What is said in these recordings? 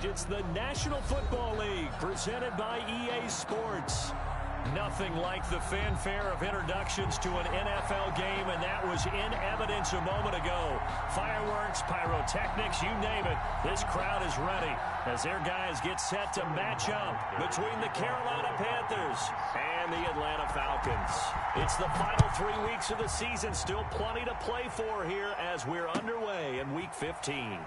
It's the National Football League presented by EA Sports. Nothing like the fanfare of introductions to an NFL game, and that was in evidence a moment ago. Fireworks, pyrotechnics, you name it. This crowd is ready as their guys get set to match up between the Carolina Panthers and the Atlanta Falcons. It's the final 3 weeks of the season. Still plenty to play for here as we're underway in Week 15.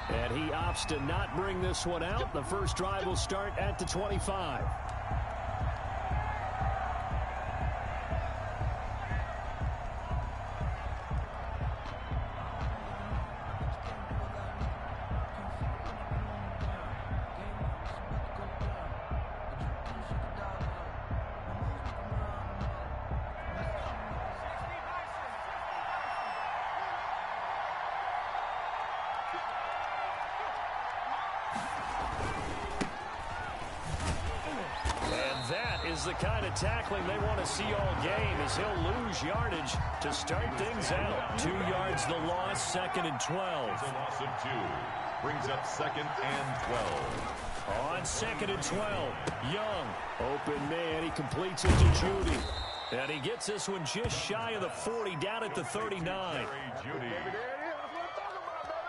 And he opts to not bring this one out. The first drive will start at the 25. The kind of tackling they want to see all game as he'll lose yardage to start things out. 2 yards the loss, 2nd and 12. It's a loss of 2. Brings up 2nd and 12. On 2nd and 12, Young. Open man, he completes it to Judy. And he gets this one just shy of the 40, down at the 39.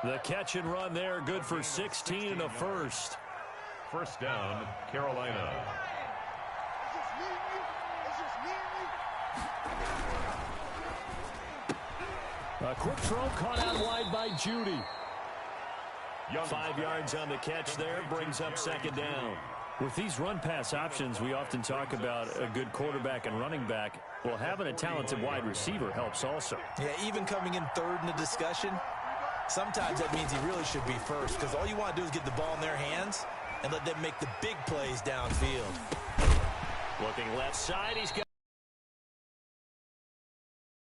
The catch and run there, good for 16 and a first. First down, Carolina. A quick throw caught out wide by Judy. 5 yards on the catch there, brings up 2nd down. With these run-pass options, we often talk about a good quarterback and running back. Well, having a talented wide receiver helps also. Yeah, even coming in third in the discussion, sometimes that means he really should be first, because all you want to do is get the ball in their hands and let them make the big plays downfield. Looking left side, he's got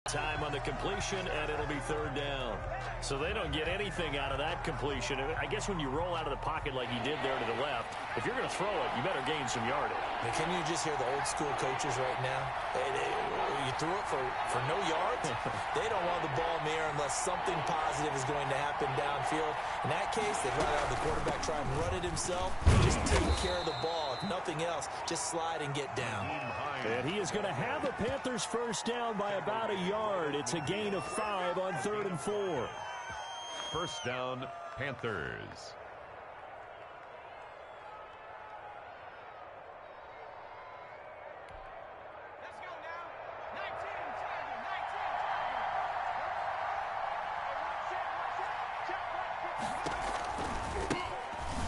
time on the completion, and it'll be 3rd down. So they don't get anything out of that completion. I guess when you roll out of the pocket like he did there to the left, if you're going to throw it, you better gain some yardage. And can you just hear the old school coaches right now? You threw it for no yards? They don't want the ball in the air unless something positive is going to happen downfield. In that case, they'd rather have the quarterback try and run it himself. Just take care of the ball. If nothing else, just slide and get down. And he is going to have the Panthers first down by about a yard. It's a gain of 5 on 3rd and 4. First down, Panthers.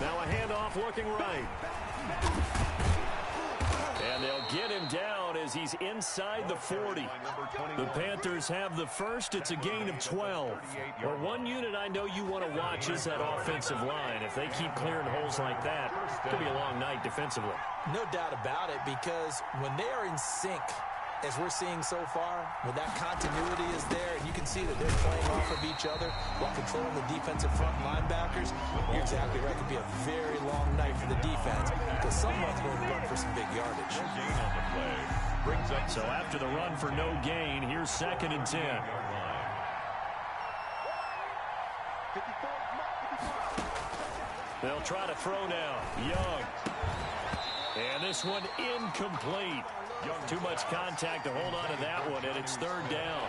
Now a handoff looking right. And they'll get him down as he's inside the 40. The Panthers have the first. It's a gain of 12. Well, one unit I know you want to watch is that offensive line. If they keep clearing holes like that, it could be a long night defensively. No doubt about it, because when they are in sync, as we're seeing so far, when that continuity is there, and you can see that they're playing off of each other while controlling the defensive front linebackers, you're exactly right. It could be a very long night for the defense because someone's going to run for some big yardage. No gain on the play. Brings up so after the run for no gain, here's 2nd and 10. They'll try to throw now. Young. And this one incomplete. Too much contact to hold on to that one, and it's 3rd down.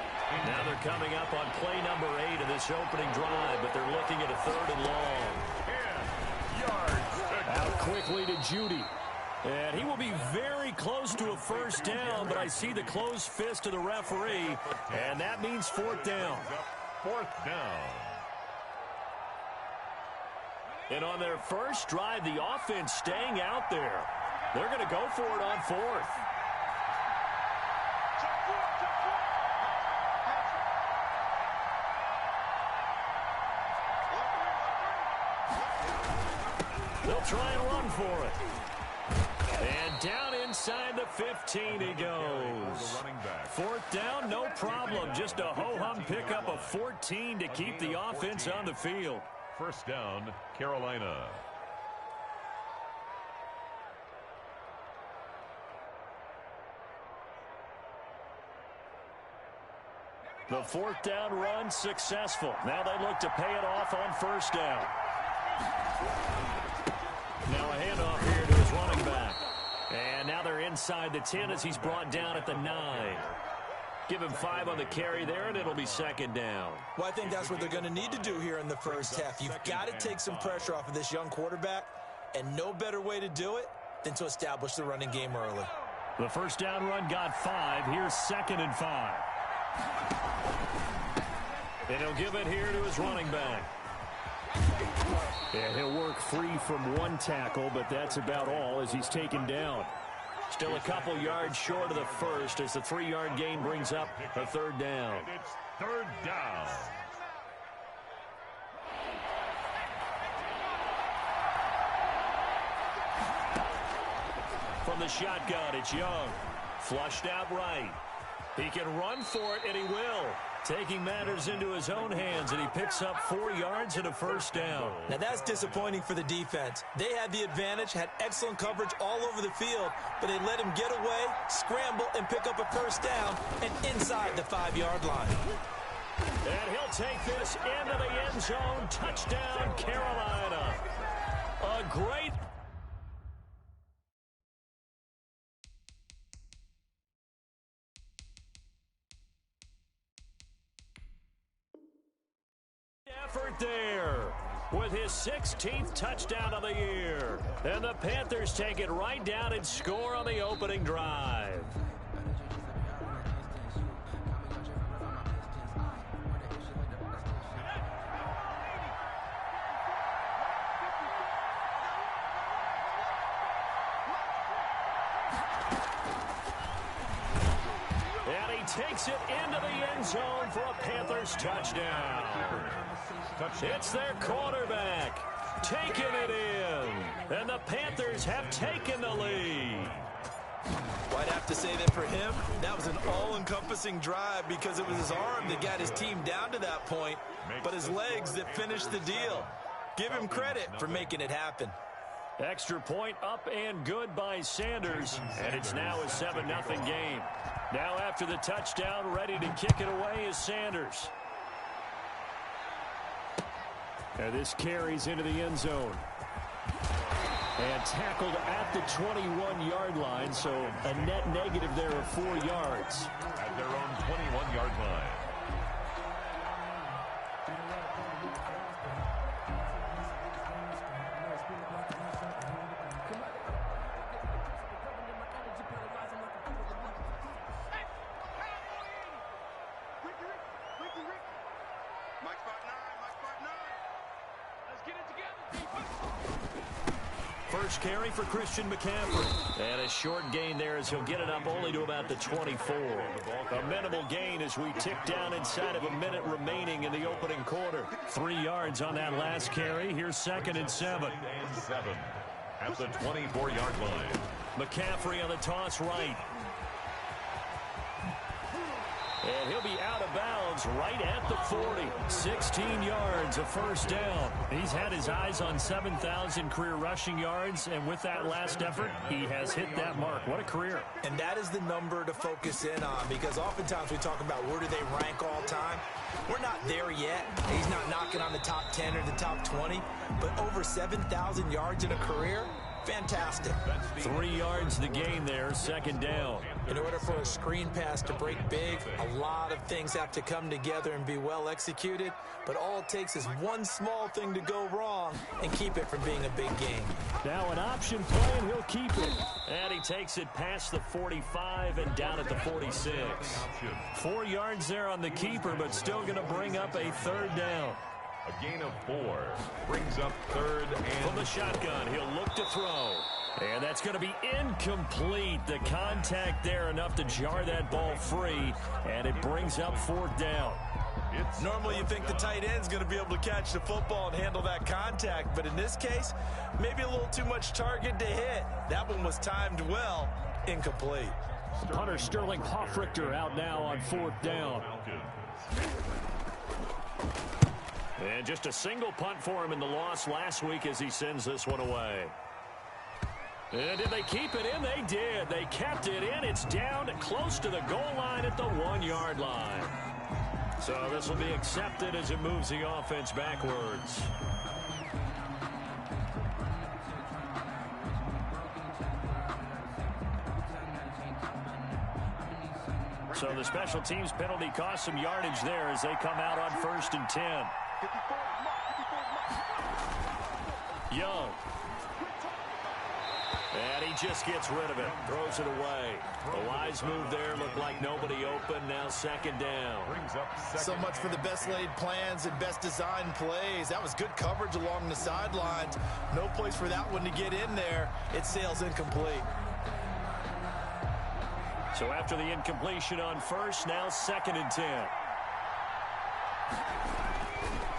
Now they're coming up on play number 8 of this opening drive, but they're looking at a 3rd and long. 10 yards. Out quickly to Judy. And he will be very close to a first down, but I see the closed fist of the referee, and that means 4th down. 4th down. And on their first drive, the offense staying out there. They're going to go for it on 4th. They'll try and run for it. And down inside the 15 he goes. 4th down, no problem. Just a ho-hum pickup of 14 to keep the offense on the field. First down, Carolina. The 4th down run successful. Now they look to pay it off on 1st down. Now a handoff here to his running back. And now they're inside the 10 as he's brought down at the 9. Give him 5 on the carry there, and it'll be second down. Well, I think that's what they're going to need to do here in the first half. You've got to take some pressure off of this young quarterback, and no better way to do it than to establish the running game early. The first down run got 5. Here's 2nd and 5. And he'll give it here to his running back. Yeah, he'll work free from one tackle, but that's about all as he's taken down. Still a couple yards short of the first as the 3-yard gain brings up a third down. And it's third down. From the shotgun, it's Young. Flushed out right. He can run for it, and he will. Taking matters into his own hands, and he picks up 4 yards and a first down. Now that's disappointing for the defense. They had the advantage, had excellent coverage all over the field, but they let him get away, scramble, and pick up a first down, and inside the 5-yard line. And he'll take this into the end zone. Touchdown, Carolina. A great... effort there with his 16th touchdown of the year. And the Panthers take it right down and score on the opening drive. And he takes it into the end zone for a Panthers touchdown. It's their quarterback taking it in, and the Panthers have taken the lead. Well, I'd have to say that for him, that was an all-encompassing drive because it was his arm that got his team down to that point, but his legs that finished the deal. Give him credit for making it happen. Extra point up and good by Sanders, and it's now a 7-0 game. Now after the touchdown, ready to kick it away is Sanders. And this carries into the end zone. And tackled at the 21-yard line, so a net negative there of 4 yards. At their own 21-yard line. First carry for Christian McCaffrey. And a short gain there as he'll get it up only to about the 24. A minimal gain as we tick down inside of a minute remaining in the opening quarter. 3 yards on that last carry. Here's 2nd and 7. At the 24-yard line. McCaffrey on the toss right. And he'll be out of bounds right at the 40. 16 yards, a first down. He's had his eyes on 7,000 career rushing yards, and with that last effort, he has hit that mark. What a career. And that is the number to focus in on because oftentimes we talk about where do they rank all time. We're not there yet. He's not knocking on the top 10 or the top 20, but over 7,000 yards in a career, fantastic. 3 yards the gain there, second down. In order for a screen pass to break big, a lot of things have to come together and be well executed, but all it takes is one small thing to go wrong and keep it from being a big game. Now an option play, and he'll keep it. And he takes it past the 45 and down at the 46. 4 yards there on the keeper, but still going to bring up a third down. A gain of 4 brings up third and... From the shotgun, he'll look to throw. And that's going to be incomplete. The contact there enough to jar that ball free, and it brings up 4th down. Normally you think the tight end's going to be able to catch the football and handle that contact, but in this case, maybe a little too much target to hit. That one was timed well, incomplete. Punter Sterling Hoffrichter out now on 4th down. And just a single punt for him in the loss last week as he sends this one away. And did they keep it in? They did. They kept it in. It's down close to the goal line at the 1-yard line. So this will be accepted as it moves the offense backwards. So the special teams penalty cost some yardage there as they come out on 1st and 10. Young. And he just gets rid of it. Throws it away. A wise move there. Looked like nobody open. Now 2nd down. So much for the best laid plans and best designed plays. That was good coverage along the sidelines. No place for that one to get in there. It sails incomplete. So after the incompletion on 1st, now 2nd and 10.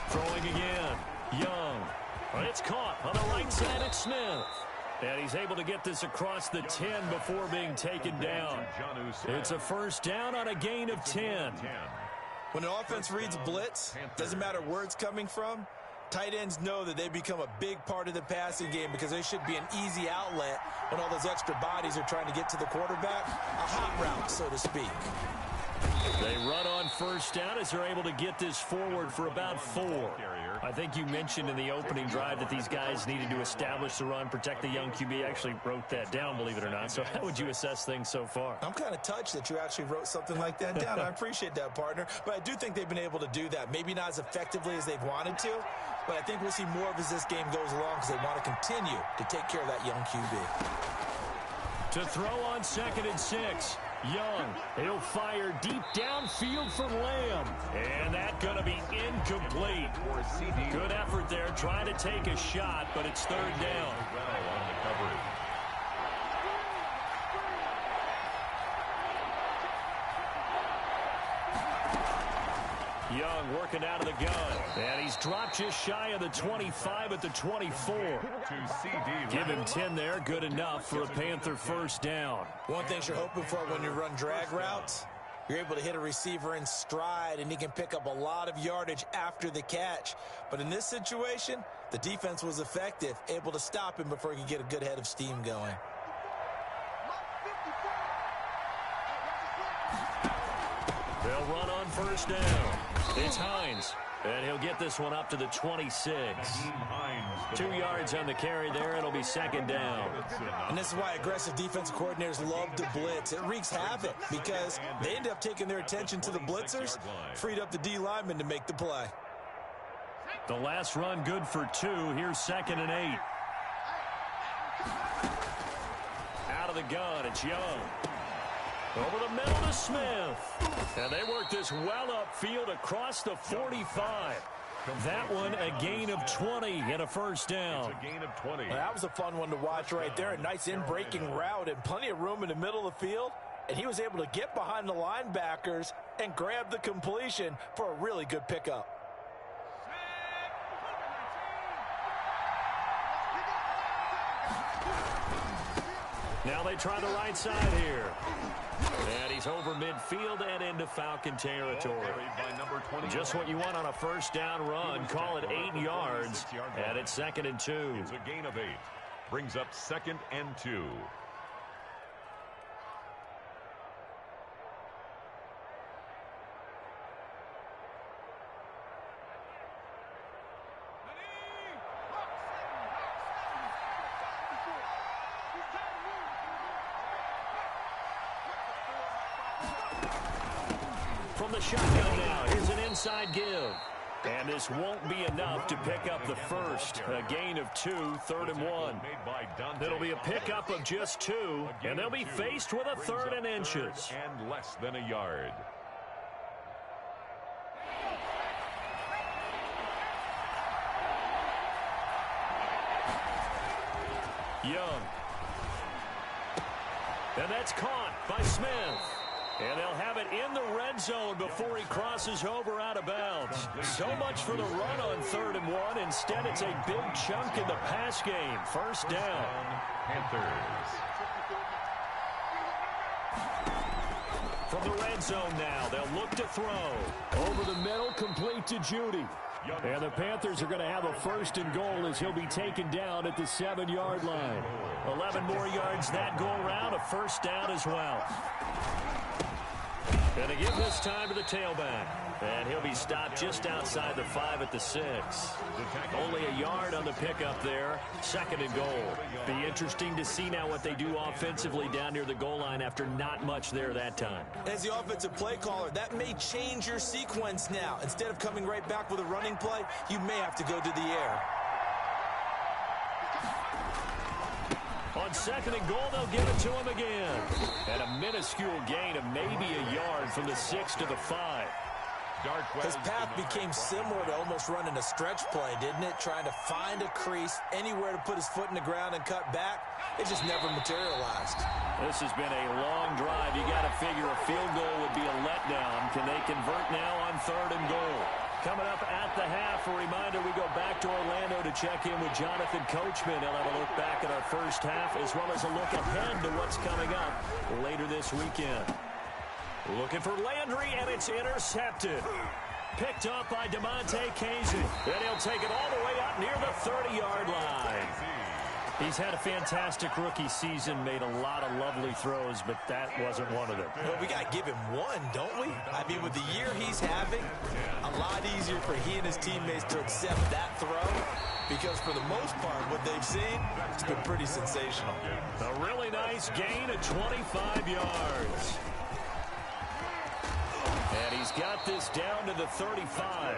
Throwing again. Young. Well, it's caught on the right side at Smith. And he's able to get this across the 10 before being taken down. It's a 1st down on a gain of 10. When an offense reads blitz, doesn't matter where it's coming from, tight ends know that they become a big part of the passing game because they should be an easy outlet when all those extra bodies are trying to get to the quarterback. A hot route, so to speak. They run on 1st down as they're able to get this forward for about 4. I think you mentioned in the opening drive that these guys needed to establish the run, protect the young QB. I actually wrote that down, believe it or not. So how would you assess things so far? I'm kind of touched that you actually wrote something like that down. I appreciate that, partner. But I do think they've been able to do that. Maybe not as effectively as they've wanted to, but I think we'll see more of as this game goes along because they want to continue to take care of that young QB. To throw on 2nd and 6. Young, he'll fire deep downfield for Lamb. And that's going to be incomplete. Good effort there, trying to take a shot, but it's 3rd down. Young working out of the gun. And he's dropped just shy of the 25 at the 24. Give him 10 there. Good enough for a Panther 1st down. One thing you're hoping for when you run drag routes, you're able to hit a receiver in stride, and he can pick up a lot of yardage after the catch. But in this situation, the defense was effective, able to stop him before he could get a good head of steam going. They'll run on 1st down. It's Hines, and he'll get this one up to the 26. 2 yards on the carry there. It'll be 2nd down. And this is why aggressive defensive coordinators love to blitz. It wreaks havoc because they end up taking their attention to the blitzers, freed up the D lineman to make the play. The last run good for 2. Here's 2nd and 8. Out of the gun, it's Young. Over the middle to Smith. And they work this well upfield across the 45. That one a gain of 20 and a 1st down. It's a gain of 20. Well, that was a fun one to watch right there. A nice in-breaking route and plenty of room in the middle of the field. And he was able to get behind the linebackers and grab the completion for a really good pickup. Now they try the right side here. And he's over midfield and into Falcon territory. Just what you want on a 1st down run. Call it 8 yards. And it's 2nd and 2. It's a gain of 8. Brings up 2nd and 2. From the shotgun now, here's an inside give. And this won't be enough to pick up the 1st. A gain of 2, 3rd and 1. It'll be a pickup of just 2, and they'll be faced with a 3rd and inches. And less than a yard. Young. And that's caught by Smith. And they'll have it in the red zone before he crosses over out of bounds. So much for the run on 3rd and 1. Instead, it's a big chunk in the pass game. 1st down. Panthers. From the red zone now, they'll look to throw. Over the middle, complete to Judy. And the Panthers are going to have a 1st and goal as he'll be taken down at the 7-yard line. 11 more yards that go around, a 1st down as well. Going to give this time to the tailback. And he'll be stopped just outside the 5 at the 6. Only a yard on the pickup there. 2nd and goal. Be interesting to see now what they do offensively down near the goal line after not much there that time. As the offensive play caller, that may change your sequence now. Instead of coming right back with a running play, you may have to go to the air. On 2nd and goal, they'll give it to him again. And a minuscule gain of maybe a yard from the 6 to the 5. His path became similar to almost running a stretch play, didn't it? Trying to find a crease, anywhere to put his foot in the ground and cut back. It just never materialized. This has been a long drive. You got to figure a field goal would be a letdown. Can they convert now on 3rd and goal? Coming up at the half, a reminder, we go back to Orlando to check in with Jonathan Coachman. He'll have a look back at our first half, as well as a look ahead to what's coming up later this weekend. Looking for Landry, and it's intercepted. Picked up by DeMonte Casey. And he'll take it all the way up near the 30-yard line. He's had a fantastic rookie season, made a lot of lovely throws, but that wasn't one of them. Well, we got to give him one, don't we? I mean, with the year he's having, a lot easier for he and his teammates to accept that throw, because for the most part, what they've seen, it's been pretty sensational. A really nice gain of 25 yards. And he's got this down to the 35.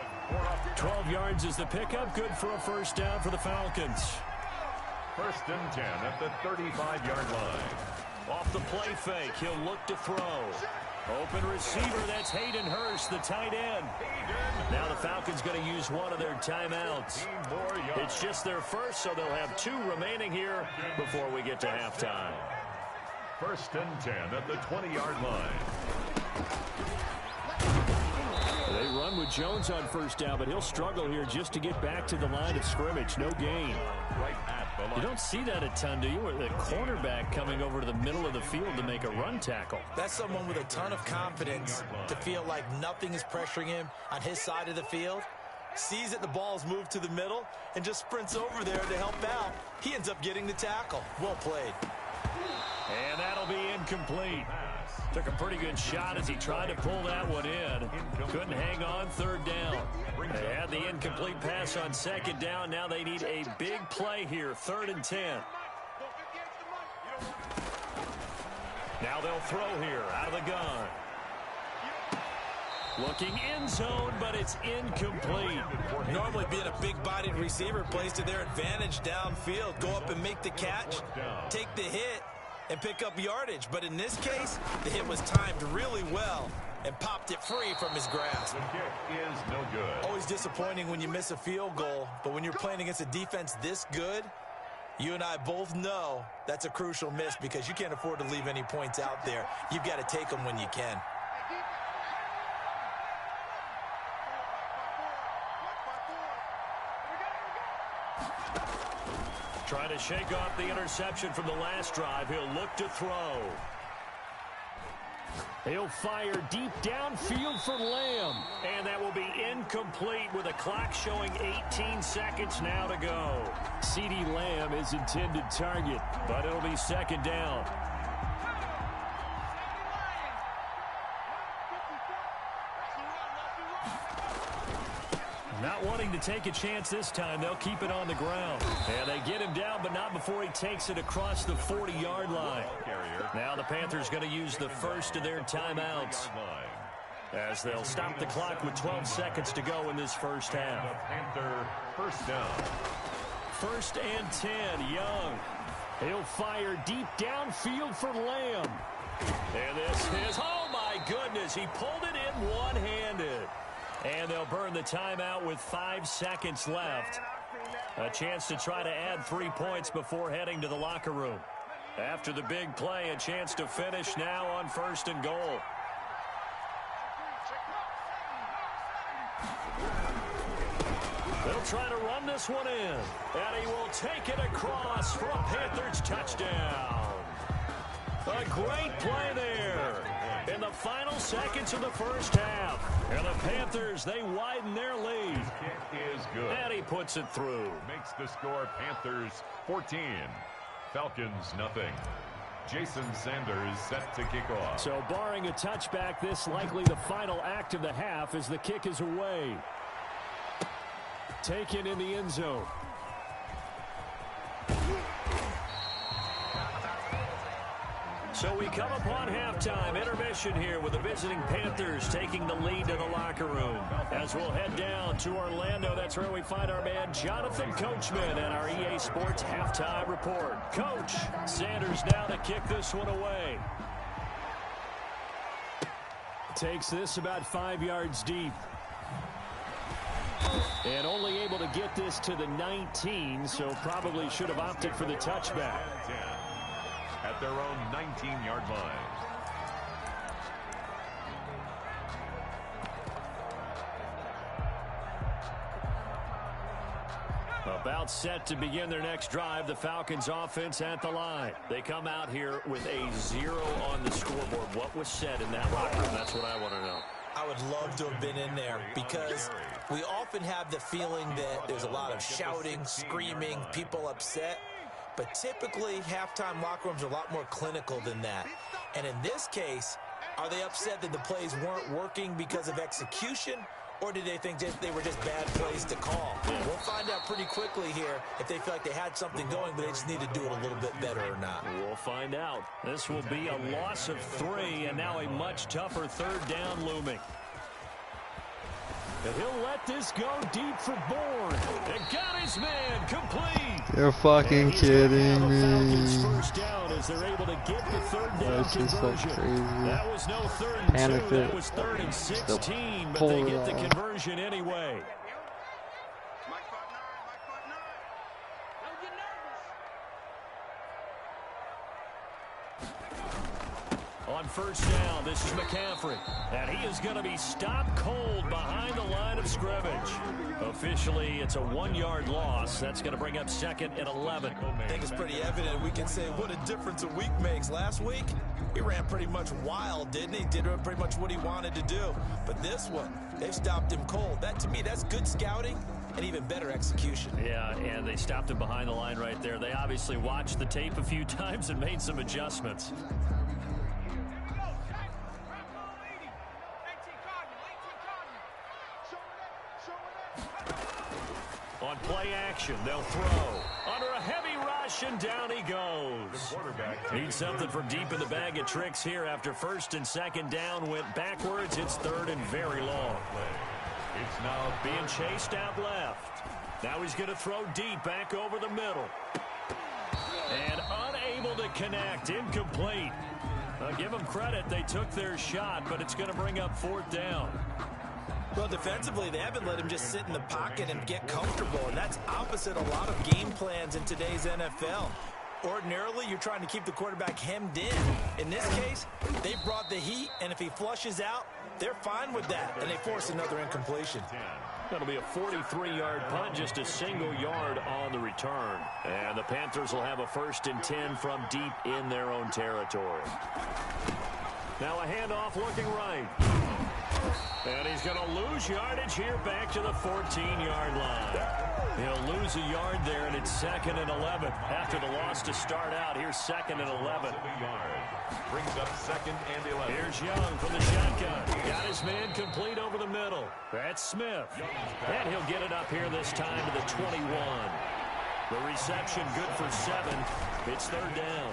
12 yards is the pickup. Good for a first down for the Falcons. 1st and 10 at the 35-yard line. Off the play fake, he'll look to throw. Open receiver, that's Hayden Hurst, the tight end. Now the Falcons going to use one of their timeouts. It's just their first, so they'll have 2 remaining here before we get to halftime. 1st and 10 at the 20-yard line. They run with Jones on first down, but he'll struggle here just to get back to the line of scrimmage. No gain. You don't see that a ton, do you? With a cornerback coming over to the middle of the field to make a run tackle. That's someone with a ton of confidence to feel like nothing is pressuring him on his side of the field. Sees that the ball's moved to the middle and just sprints over there to help out. He ends up getting the tackle. Well played. And that'll be incomplete. Took a pretty good shot as he tried to pull that one in. Couldn't hang on 3rd down. They had the incomplete pass on 2nd down. Now they need a big play here. 3rd and 10. Now they'll throw here out of the gun. Looking end zone, but it's incomplete. Normally being a big-bodied receiver plays to their advantage downfield. Go up and make the catch, take the hit, and pick up yardage. But in this case, the hit was timed really well and popped it free from his grasp. The kick is no good. Always disappointing when you miss a field goal, but when you're playing against a defense this good, you and I both know that's a crucial miss because you can't afford to leave any points out there. You've got to take them when you can. Trying to shake off the interception from the last drive. He'll look to throw. He'll fire deep downfield for Lamb. And that will be incomplete with a clock showing 18 seconds now to go. CeeDee Lamb is intended target, but it'll be 2nd down. Not wanting to take a chance this time, they'll keep it on the ground. And they get him down, but not before he takes it across the 40-yard line. Now the Panthers going to use the first of their timeouts, as they'll stop the clock with 12 seconds to go in this first half. Panther first down. 1st and 10, Young. He'll fire deep downfield for Lamb. And this is, oh my goodness, he pulled it in one-handed. And they'll burn the timeout with 5 seconds left. A chance to try to add 3 points before heading to the locker room. After the big play, a chance to finish now on 1st and goal. They'll try to run this one in. And he will take it across for a Panthers touchdown. A great play there in the final seconds of the first half. And the Panthers, they widen their lead. Kick is good. And he puts it through. Makes the score Panthers 14. Falcons nothing. Jason Sanders set to kick off. So barring a touchback, this likely the final act of the half as the kick is away. Taken in the end zone. So we come upon halftime, intermission here with the visiting Panthers taking the lead to the locker room. As we'll head down to Orlando, that's where we find our man Jonathan Coachman and our EA Sports halftime report. Coach, Sanders now to kick this one away. Takes this about 5 yards deep. And only able to get this to the 19, so probably should have opted for the touchback. At their own 19-yard line. About set to begin their next drive, the Falcons offense at the line. They come out here with a 0 on the scoreboard. What was said in that locker room? That's what I want to know. I would love to have been in there because we often have the feeling that there's a lot of shouting, screaming, people upset. But typically, halftime locker rooms are a lot more clinical than that. And in this case, are they upset that the plays weren't working because of execution, or did they think they were just bad plays to call? We'll find out pretty quickly here if they feel like they had something going, but they just need to do it a little bit better or not. We'll find out. This will be a loss of 3, and now a much tougher third down looming. And he'll let this go deep for Bourne. And got his man complete. You're fucking kidding me. First down as they're able to get the third down That's just so crazy. That was no 3rd and 2. That was 3rd and 16, but they get the conversion anyway. On first down, this is McCaffrey, and he is going to be stopped cold behind the line of scrimmage. Officially, it's a 1-yard loss. That's going to bring up 2nd and 11. I think it's pretty evident. We can say what a difference a week makes. Last week, he ran pretty much wild, didn't he? Did pretty much what he wanted to do. But this one, they've stopped him cold. That, to me, that's good scouting and even better execution. Yeah, and they stopped him behind the line right there. They obviously watched the tape a few times and made some adjustments. On play action, they'll throw. Under a heavy rush, and down he goes. Needs something from deep in the bag of tricks here after 1st and 2nd down. Went backwards. It's 3rd and very long. It's now being chased out left. Now he's going to throw deep back over the middle. And unable to connect. Incomplete. Give them credit. They took their shot, but it's going to bring up 4th down. Well, defensively, they haven't let him just sit in the pocket and get comfortable, and that's opposite a lot of game plans in today's NFL. Ordinarily, you're trying to keep the quarterback hemmed in. In this case, they brought the heat, and if he flushes out, they're fine with that, and they force another incompletion. That'll be a 43-yard punt, just a single yard on the return. And the Panthers will have a 1st and 10 from deep in their own territory. Now a handoff looking right. And he's going to lose yardage here back to the 14-yard line. He'll lose a yard there, and it's 2nd and 11. After the loss to start out, here's 2nd and 11. Brings up 2nd and 11. Here's Young from the shotgun. Got his man complete over the middle. That's Smith. And he'll get it up here this time to the 21. The reception good for 7. It's 3rd down.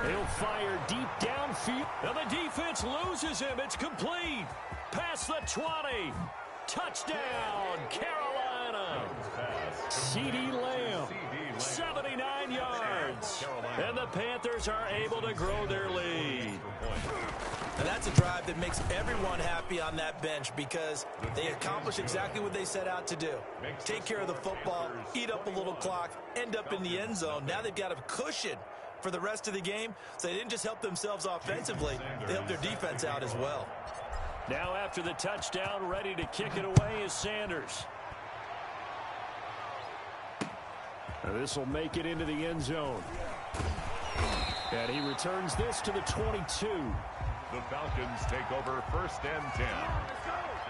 He'll fire deep downfield. Now the defense loses him. It's complete. Past the 20. Touchdown, Carolina. C.D. Lamb, 79 yards. And the Panthers are able to grow their lead. And that's a drive that makes everyone happy on that bench because they accomplish exactly what they set out to do. Take care of the football, eat up a little clock, end up in the end zone. Now they've got a cushion for the rest of the game, so they didn't just help themselves offensively, they helped their defense out as well. Now after the touchdown, ready to kick it away is Sanders. This will make it into the end zone. And he returns this to the 22. The Falcons take over 1st and 10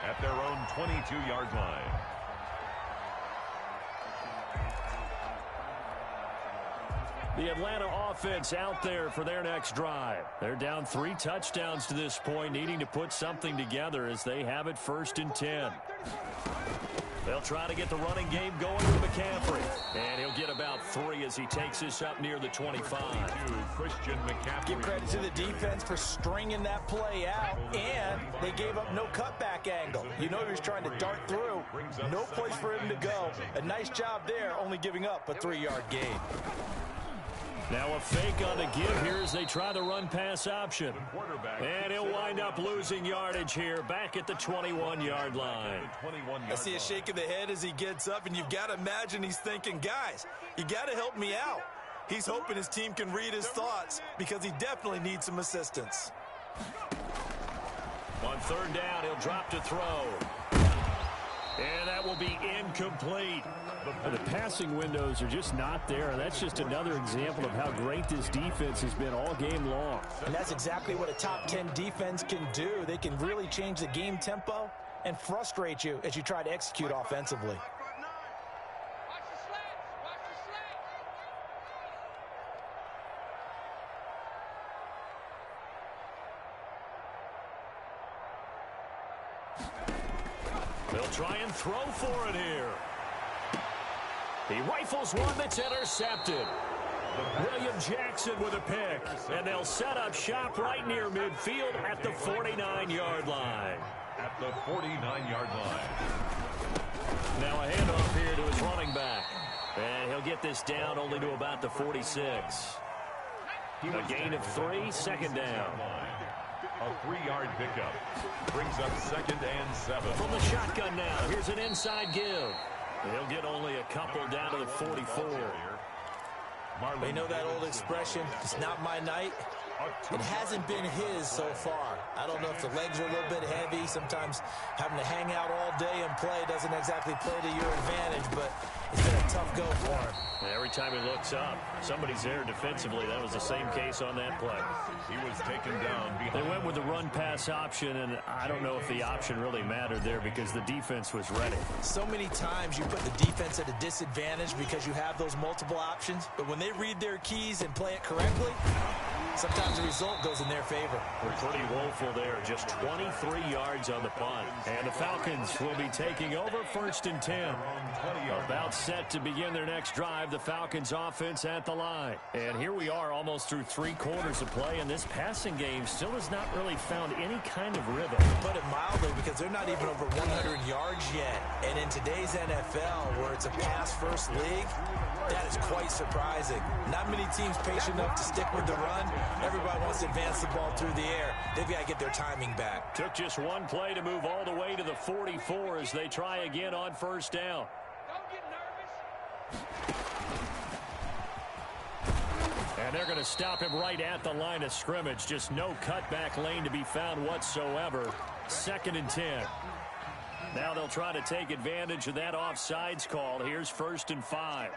at their own 22-yard line. The Atlanta offense out there for their next drive. They're down 3 touchdowns to this point, needing to put something together as they have it 1st and 10. They'll try to get the running game going with McCaffrey. And he'll get about 3 as he takes this up near the 25. Christian McCaffrey. Give credit to the defense for stringing that play out, and they gave up no cutback angle. You know he was trying to dart through. No place for him to go. A nice job there, only giving up a 3-yard gain. Now a fake on the give here as they try the run-pass option. And he'll wind up losing yardage here back at the 21-yard line. I see a shake of the head as he gets up, and you've got to imagine he's thinking, guys, you got to help me out. He's hoping his team can read his thoughts because he definitely needs some assistance. On 3rd down, he'll drop to throw. And that will be incomplete. The passing windows are just not there. That's just another example of how great this defense has been all game long. And that's exactly what a top 10 defense can do. They can really change the game tempo and frustrate you as you try to execute offensively. They'll try and throw for it here. He rifles one that's intercepted. William Jackson with a pick. And they'll set up shop right near midfield at the 49-yard line. At the 49-yard line. Now a handoff here to his running back. And he'll get this down only to about the 46. A gain of 3, 2nd down. A 3-yard pickup. Brings up 2nd and 7. From the shotgun now, here's an inside give. He'll get only a couple down to the 44. They know that old expression, it's not my night. It hasn't been his so far. I don't know if the legs are a little bit heavy. Sometimes having to hang out all day and play doesn't exactly play to your advantage, but it's been a tough go for him. Every time he looks up, somebody's there defensively. That was the same case on that play. He was taken down behind. They went with the run-pass option, and I don't know if the option really mattered there because the defense was ready. So many times you put the defense at a disadvantage because you have those multiple options, but when they read their keys and play it correctly, sometimes the result goes in their favor. We're pretty woeful there. Just 23 yards on the punt. And the Falcons will be taking over 1st and 10. About set to begin their next drive. The Falcons offense at the line. And here we are almost through 3 quarters of play. And this passing game still has not really found any kind of rhythm. Put it mildly, because they're not even over 100 yards yet. And in today's NFL, where it's a pass-first league, that is quite surprising. Not many teams patient enough to stick with the run. Everybody wants to advance the ball through the air. They've got to get their timing back. Took just one play to move all the way to the 44 as they try again on 1st down. Don't get nervous. And they're going to stop him right at the line of scrimmage. Just no cutback lane to be found whatsoever. 2nd and 10. Now they'll try to take advantage of that offsides call. Here's 1st and 5.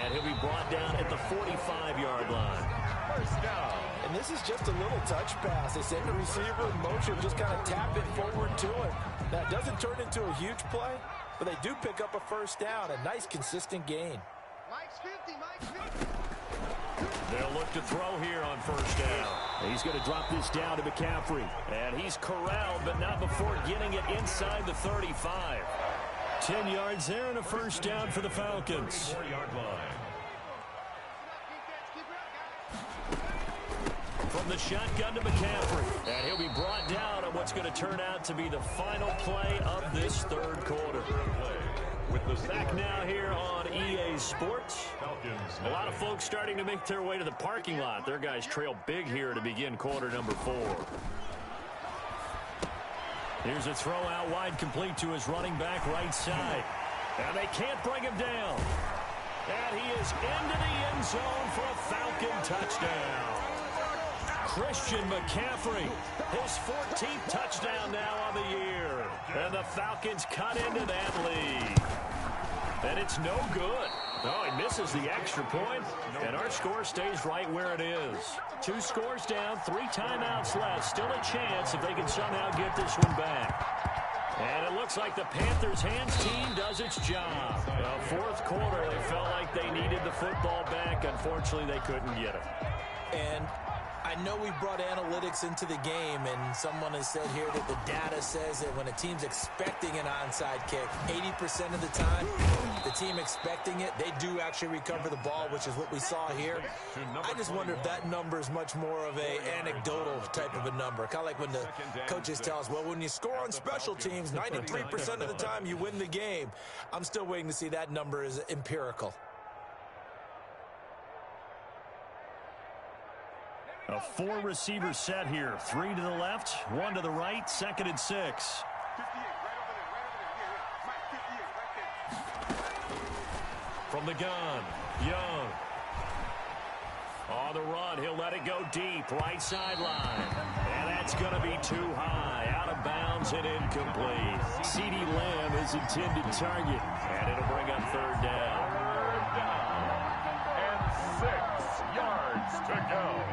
And he'll be brought down at the 45-yard line. 1st down. And this is just a little touch pass. They send the receiver in motion, just kind of tap it forward to him. Now, it doesn't turn into a huge play, but they do pick up a 1st down. A nice, consistent gain. Mike's 50, Mike's 50. They'll look to throw here on 1st down. He's going to drop this down to McCaffrey. And he's corralled, but not before getting it inside the 35. 10 yards there and a 1st down for the Falcons. 4-yard line. From the shotgun to McCaffrey. And he'll be brought down on what's going to turn out to be the final play of this 3rd quarter. With the Back now here on EA Sports. A lot of folks starting to make their way to the parking lot. Their guys trail big here to begin quarter number 4. Here's a throw out wide, complete to his running back right side. And they can't bring him down. And he is into the end zone for a Falcon touchdown. Christian McCaffrey, his 14th touchdown now on the year. And the Falcons cut into that lead. And it's no good. Oh, he misses the extra point, and our score stays right where it is. 2 scores down, 3 timeouts left. Still a chance if they can somehow get this one back. And it looks like the Panthers' hands team does its job. Well, fourth quarter, they felt like they needed the football back. Unfortunately, they couldn't get it. And I know we brought analytics into the game, and someone has said here that the data says that when a team's expecting an onside kick, 80% of the time, the team expecting it, they do actually recover the ball, which is what we saw here. I just wonder if that number is much more of a anecdotal type of a number. Kind of like when the coaches tell us, well, when you score on special teams, 93% of the time you win the game. I'm still waiting to see that number is empirical. A four-receiver set here. 3 to the left, 1 to the right, 2nd and 6. From the gun, Young. On the run, he'll let it go deep, right sideline. And that's going to be too high, out of bounds and incomplete. CeeDee Lamb is intended target, and it'll bring up 3rd down. 3rd down, and 6 yards to go.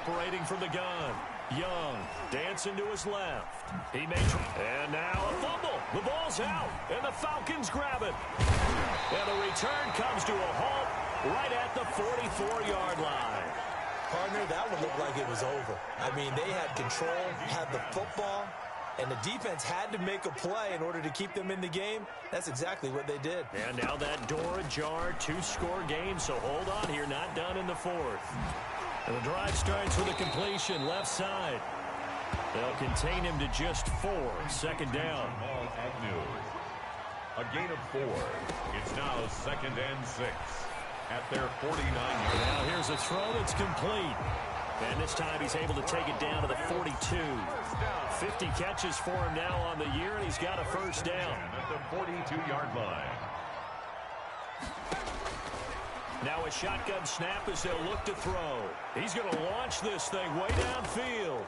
Operating from the gun, Young dancing to his left. He may and now a fumble. The ball's out, and the Falcons grab it. And the return comes to a halt right at the 44-yard line. Partner, that one looked like it was over. I mean, they had control, had the football, and the defense had to make a play in order to keep them in the game. That's exactly what they did. And now that door ajar, 2-score game, so hold on here, not done in the 4th. And the drive starts with a completion, left side. They'll contain him to just 4, 2nd down. A gain of 4. It's now 2nd and 6 at their 49-yard line. Now here's a throw that's complete. And this time he's able to take it down to the 42. 50 catches for him now on the year, and he's got a 1st down. At the 42-yard line. Now a shotgun snap as they'll look to throw. He's going to launch this thing way downfield.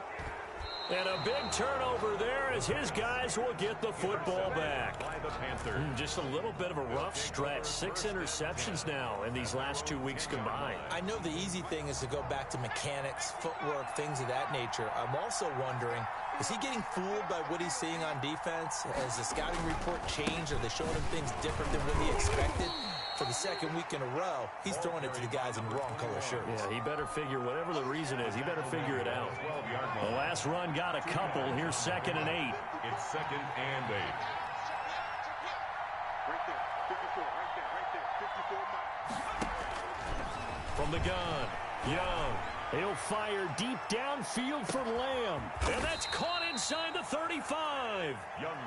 And a big turnover there as his guys will get the football back. By the Panthers. Just a little bit of a rough stretch. 6 interceptions now in these last 2 weeks combined. I know the easy thing is to go back to mechanics, footwork, things of that nature. I'm also wondering, is he getting fooled by what he's seeing on defense? Has the scouting report changed? Are they showing him things different than what he expected? For the 2nd week in a row, he's throwing it to the guys in the wrong color shirts. Yeah, he better figure, whatever the reason is, he better figure it out. The last run got a couple. Here's 2nd and 8. It's 2nd and 8. From the gun, Young. He'll fire deep downfield for Lamb. And that's caught inside the 35.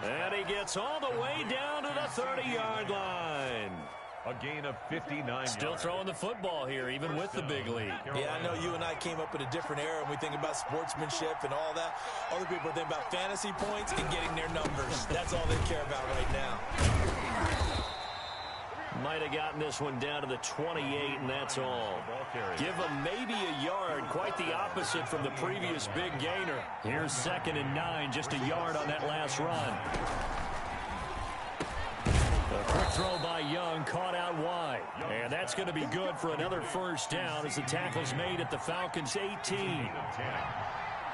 And he gets all the way down to the 30-yard line. A gain of 59 Still yards. throwing the football here, even with the big lead. Yeah, I know you and I came up in a different era, and we think about sportsmanship and all that. Other people think about fantasy points and getting their numbers. That's all they care about right now. Might have gotten this one down to the 28, and that's all. Give him maybe a yard, quite the opposite from the previous big gainer. Here's 2nd and 9, just a yard on that last run. A quick throw by Young, caught out wide. And that's going to be good for another 1st down as the tackle's made at the Falcons' 18.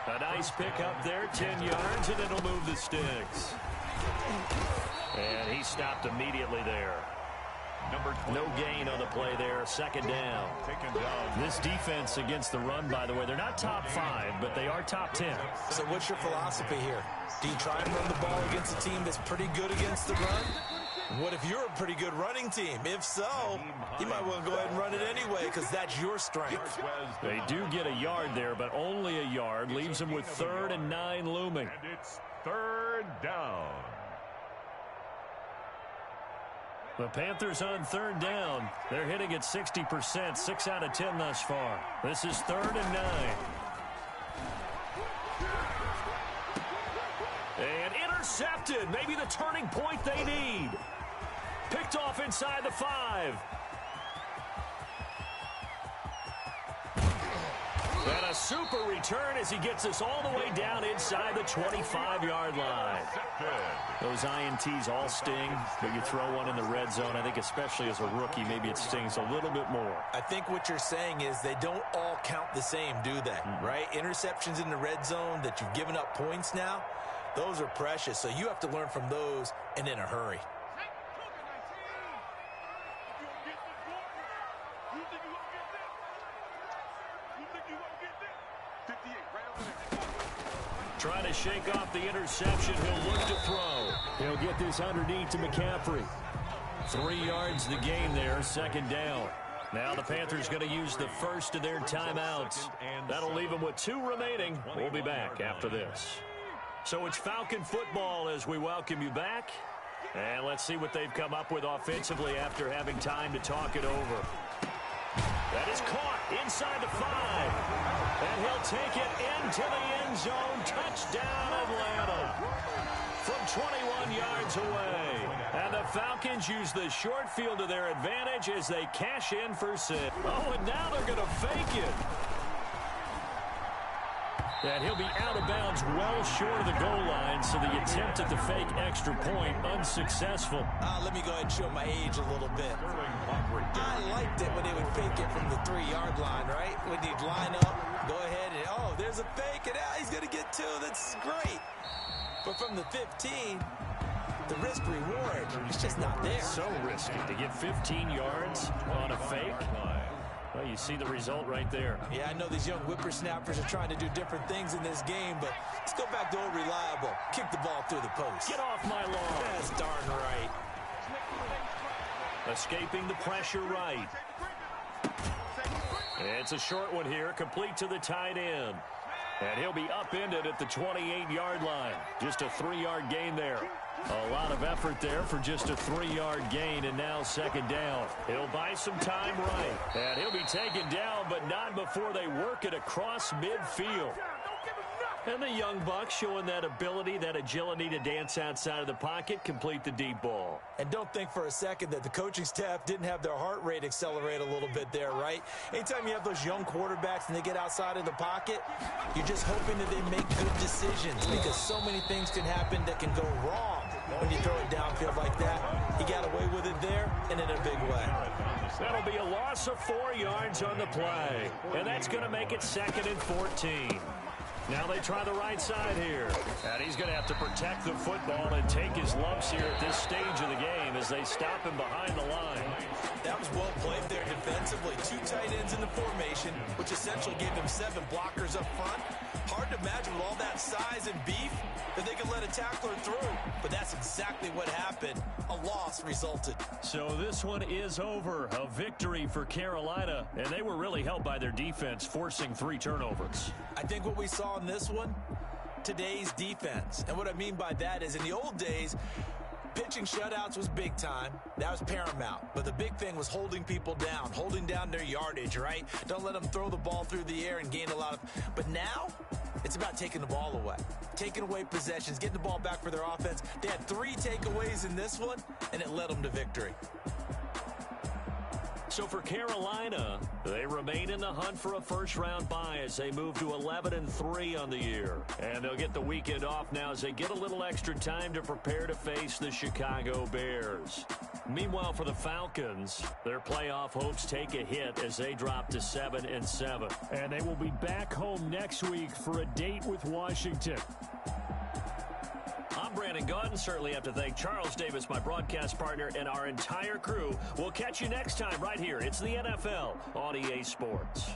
A nice pick up there, 10 yards, and it'll move the sticks. And he stopped immediately there. No gain on the play there, 2nd down. This defense against the run, by the way, they're not top 5, but they are top 10. So what's your philosophy here? Do you try and run the ball against a team that's pretty good against the run? What if you're a pretty good running team? If so, you might well go ahead and run it anyway because that's your strength. They do get a yard there, but only a yard. Leaves them with 3rd and 9 looming. And it's 3rd down. The Panthers on 3rd down. They're hitting at 60%, 6 out of 10 thus far. This is 3rd and 9. And intercepted. Maybe the turning point they need. Picked off inside the 5. And a super return as he gets us all the way down inside the 25-yard line. Those INTs all sting, but you throw one in the red zone, I think especially as a rookie, maybe it stings a little bit more. I think what you're saying is they don't all count the same, do they? Right? Interceptions in the red zone that you've given up points now, those are precious. So you have to learn from those and in a hurry. Trying to shake off the interception. He'll look to throw. He'll get this underneath to McCaffrey. 3 yards the gain there, second down. Now the Panthers going to use the first of their timeouts. That'll leave them with 2 remaining. We'll be back after this. So it's Falcon football as we welcome you back. And let's see what they've come up with offensively after having time to talk it over. That is caught inside the 5. And he'll take it into the end zone. Touchdown, Atlanta. From 21 yards away. And the Falcons use the short field to their advantage as they cash in for 6. Oh, and now they're going to fake it. And he'll be out of bounds well short of the goal line, so the attempt at the fake extra point unsuccessful. Let me go ahead and show my age a little bit. I liked it when they would fake it from the 3-yard line, right? When you'd line up, go ahead and, oh, there's a fake, and he's going to get 2. That's great. But from the 15, the risk-reward is just not there. So risky to get 15 yards on a fake. Well, you see the result right there. Yeah, I know these young whippersnappers are trying to do different things in this game, but let's go back to old reliable. Kick the ball through the post. Get off my lawn. That's darn right. Escaping the pressure right. It's a short one here, complete to the tight end. And he'll be upended at the 28-yard line. Just a 3-yard gain there. A lot of effort there for just a 3-yard gain, and now second down. He'll buy some time right. And he'll be taken down, but not before they work it across midfield. And the young buck showing that ability, that agility to dance outside of the pocket, complete the deep ball. And don't think for a second that the coaching staff didn't have their heart rate accelerate a little bit there, right? Anytime you have those young quarterbacks and they get outside of the pocket, you're just hoping that they make good decisions because so many things can happen that can go wrong when you throw it downfield like that. He got away with it there and in a big way. That'll be a loss of 4 yards on the play. And that's going to make it 2nd and 14. Now they try the right side here. And he's going to have to protect the football and take his lumps here at this stage of the game as they stop him behind the line. That was well played there defensively. 2 tight ends in the formation, which essentially gave them 7 blockers up front. Hard to imagine with all that size and beef that they could let a tackler through. But that's exactly what happened. A loss resulted. So this one is over. A victory for Carolina. And they were really helped by their defense, forcing 3 turnovers. I think what we saw in this one, today's defense. And what I mean by that is in the old days, pitching shutouts was big time. That was paramount. But the big thing was holding people down, holding down their yardage, right? Don't let them throw the ball through the air and gain a lot of... But now, it's about taking the ball away. Taking away possessions, getting the ball back for their offense. They had 3 takeaways in this one, and it led them to victory. So for Carolina, they remain in the hunt for a first-round bye as they move to 11-3 on the year. And they'll get the weekend off now as they get a little extra time to prepare to face the Chicago Bears. Meanwhile, for the Falcons, their playoff hopes take a hit as they drop to 7-7. And they will be back home next week for a date with Washington. I'm Brandon Gaudin. Certainly have to thank Charles Davis, my broadcast partner, and our entire crew. We'll catch you next time right here. It's the NFL on EA Sports.